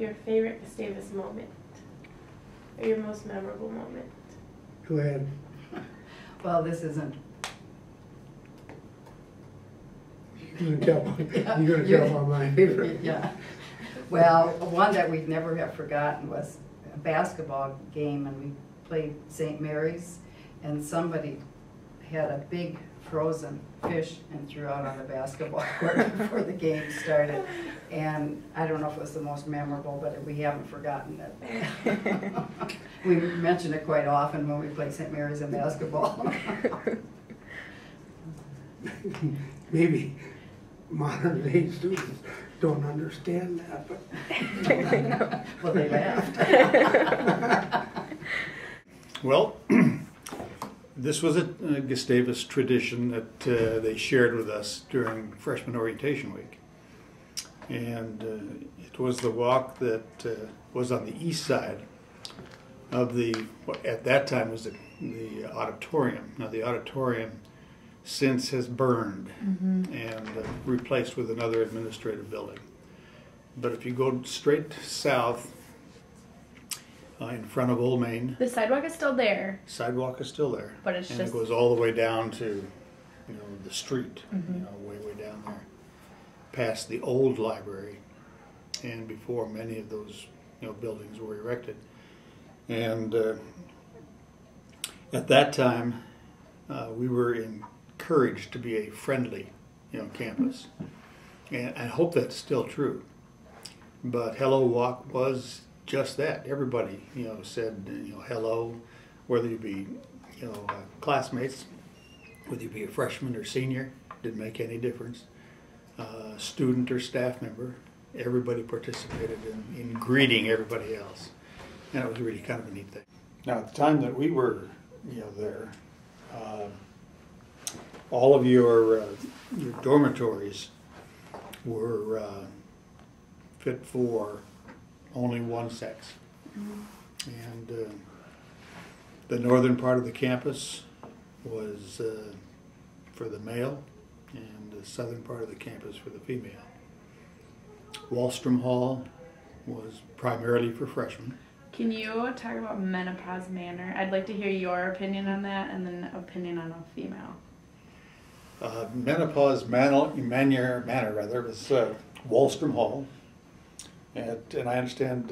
your favorite Gustavus moment, or your most memorable moment. Go ahead. Well, this isn't. You're gonna tell about my favorite. Yeah. Well, one that we'd never have forgotten was a basketball game, and we played St. Mary's, and somebody had a big frozen fish and threw out on the basketball court before the game started. And I don't know if it was the most memorable, but we haven't forgotten it. We mention it quite often when we play St. Mary's in basketball. Maybe modern day students don't understand that, but Well, they laughed. Well, this was a Gustavus tradition that they shared with us during freshman orientation week. And it was the walk that was on the east side of the, what at that time was the auditorium. Now the auditorium since has burned and replaced with another administrative building. But if you go straight south in front of Old Main, The sidewalk is still there, sidewalk is still there, but it's and just it goes all the way down to, the street, way down there, past the old library, and before many of those, buildings were erected. And at that time, we were encouraged to be a friendly, campus, and I hope that's still true. But Hello Walk was just that. Everybody, said, hello, whether you be, classmates, whether you be a freshman or senior, didn't make any difference. Student or staff member, everybody participated in greeting everybody else. And it was really kind of a neat thing. Now, at the time that we were, there, all of your dormitories were fit for only one sex. And the northern part of the campus was for the male, and the southern part of the campus for the female. Wallstrom Hall was primarily for freshmen. Can you talk about Menopause Manor? I'd like to hear your opinion on that, and then opinion on a female. Menopause Manor was Wallstrom Hall, and I understand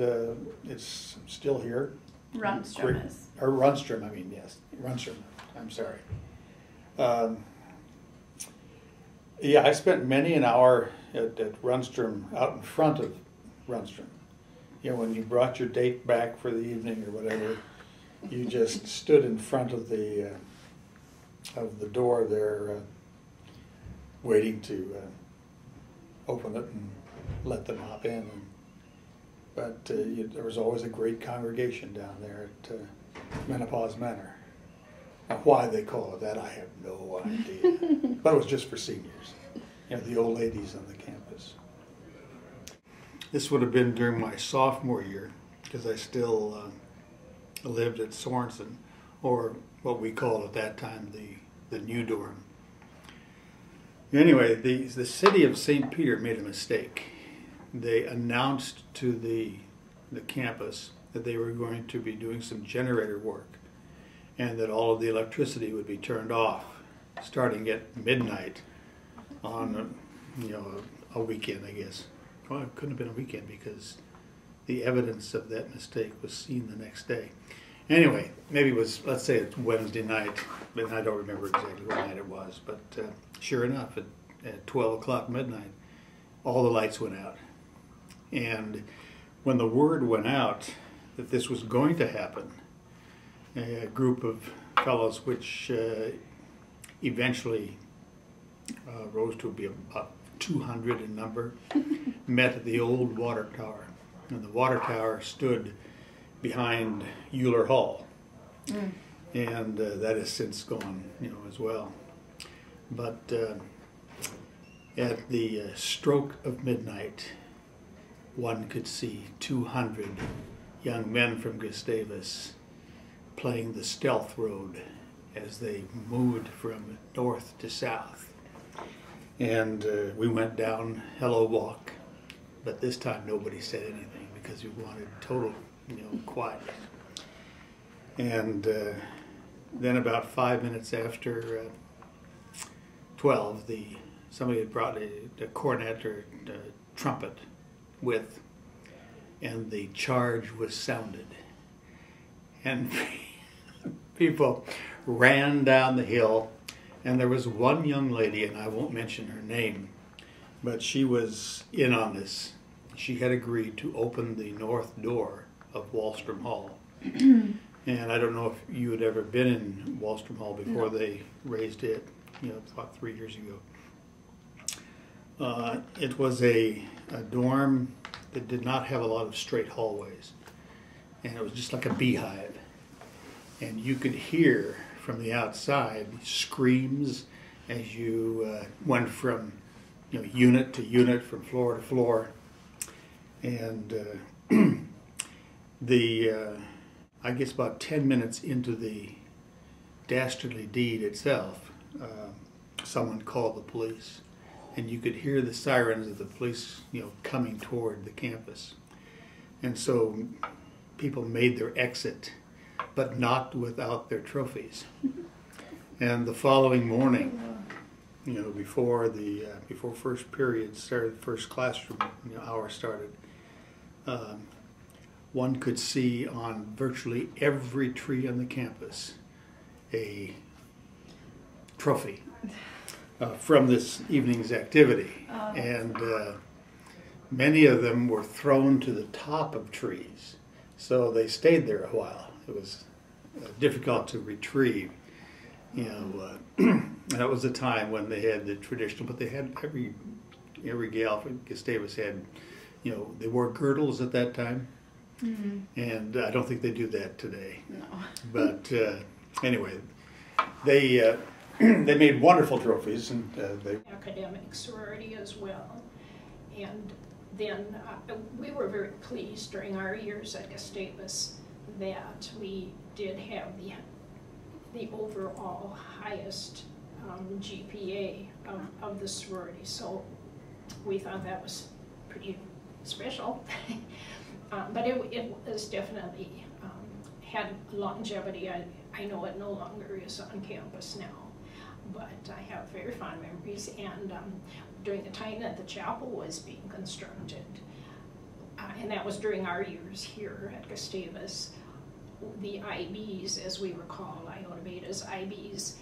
it's still here. Runstrom is. Or Runstrom, yes. Runstrom, I'm sorry. Yeah, I spent many an hour at Runstrom, out in front of Runstrom. When you brought your date back for the evening or whatever, you just stood in front of the door there, waiting to open it and let them hop in. But there was always a great congregation down there at Menopause Manor. Now, why they call it that, I have no idea. But it was just for seniors, the old ladies on the campus. This would have been during my sophomore year, because I still lived at Sorensen, or what we called at that time the new dorm. Anyway, the city of St. Peter made a mistake. They announced to the campus that they were going to be doing some generator work, and that all of the electricity would be turned off starting at midnight on a weekend, I guess. Well, it couldn't have been a weekend because the evidence of that mistake was seen the next day. Anyway, maybe it was, let's say it's Wednesday night, and I don't remember exactly what night it was, but sure enough, at 12 o'clock midnight, all the lights went out. And when the word went out that this was going to happen, a group of fellows, which eventually rose to be about 200 in number, met at the old water tower. And the water tower stood behind Euler Hall. And that has since gone, as well. But at the stroke of midnight, one could see 200 young men from Gustavus playing the stealth road as they moved from north to south. And we went down Hello Walk, but this time nobody said anything because we wanted total, quiet. And then about 5 minutes after 12, somebody had brought a cornet or a trumpet with, and the charge was sounded. And people ran down the hill, and there was one young lady, and I won't mention her name, but she was in on this. She had agreed to open the north door of Wallstrom Hall. And I don't know if you had ever been in Wallstrom Hall before. No. They raised it, about 3 years ago. It was a dorm that did not have a lot of straight hallways. And it was just like a beehive. And you could hear from the outside screams as you went from unit to unit, from floor to floor. And I guess about 10 minutes into the dastardly deed itself, someone called the police, and you could hear the sirens of the police, coming toward the campus. And so people made their exit, but not without their trophies. And the following morning, before first period started, first classroom hour started, one could see on virtually every tree on the campus a trophy from this evening's activity. And many of them were thrown to the top of trees, so they stayed there a while. It was difficult to retrieve. That was a time when they had the traditional, but they had every gal from Gustavus had, they wore girdles at that time. Mm-hmm. And I don't think they do that today. No. But anyway, they made wonderful trophies, and they academic sorority as well. And then we were very pleased during our years at Gustavus that we did have the overall highest GPA of the sorority. So we thought that was pretty special. But it was definitely had longevity. I know it no longer is on campus now, but I have very fond memories. And during the time that the chapel was being constructed, and that was during our years here at Gustavus, the IBs, as we recall, Iota Beta's IBs,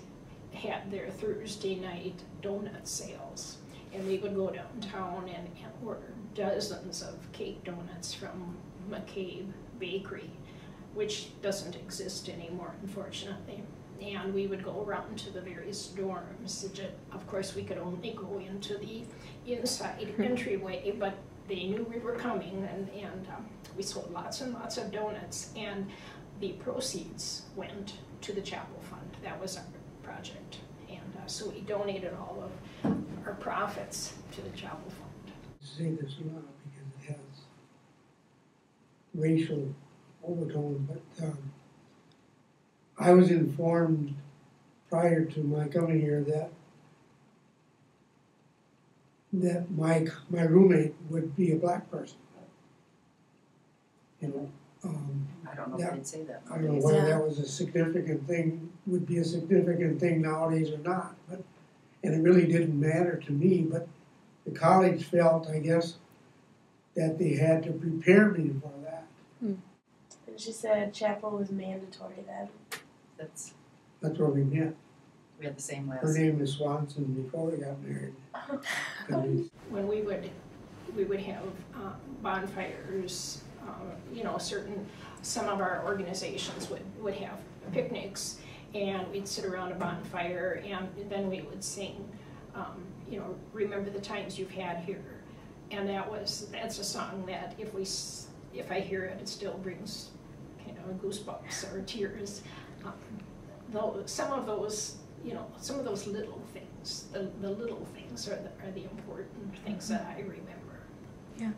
had their Thursday night donut sales. And we would go downtown and order dozens of cake donuts from McCabe Bakery, which doesn't exist anymore, unfortunately. And we would go around to the various dorms. Of course, we could only go into the inside entryway, but they knew we were coming, and we sold lots and lots of donuts, and the proceeds went to the chapel fund. That was our project. And so we donated all of our profits to the chapel fund. I say this a lot because it has racial overtone, but I was informed prior to my coming here that my roommate would be a black person. I don't know if they'd say that. I don't know whether that was a significant thing, would be a significant thing nowadays or not, and it really didn't matter to me, but the college felt, I guess, that they had to prepare me for that. And she said chapel was mandatory then. That's where we met. We had the same last. Her name is Swanson before we got married. When we would have bonfires, some of our organizations would have picnics, and we'd sit around a bonfire, and then we would sing, remember the times you've had here. And that's a song that if I hear it, it still brings goosebumps or tears. Some of those little things, the little things are the important things that I remember. Yeah.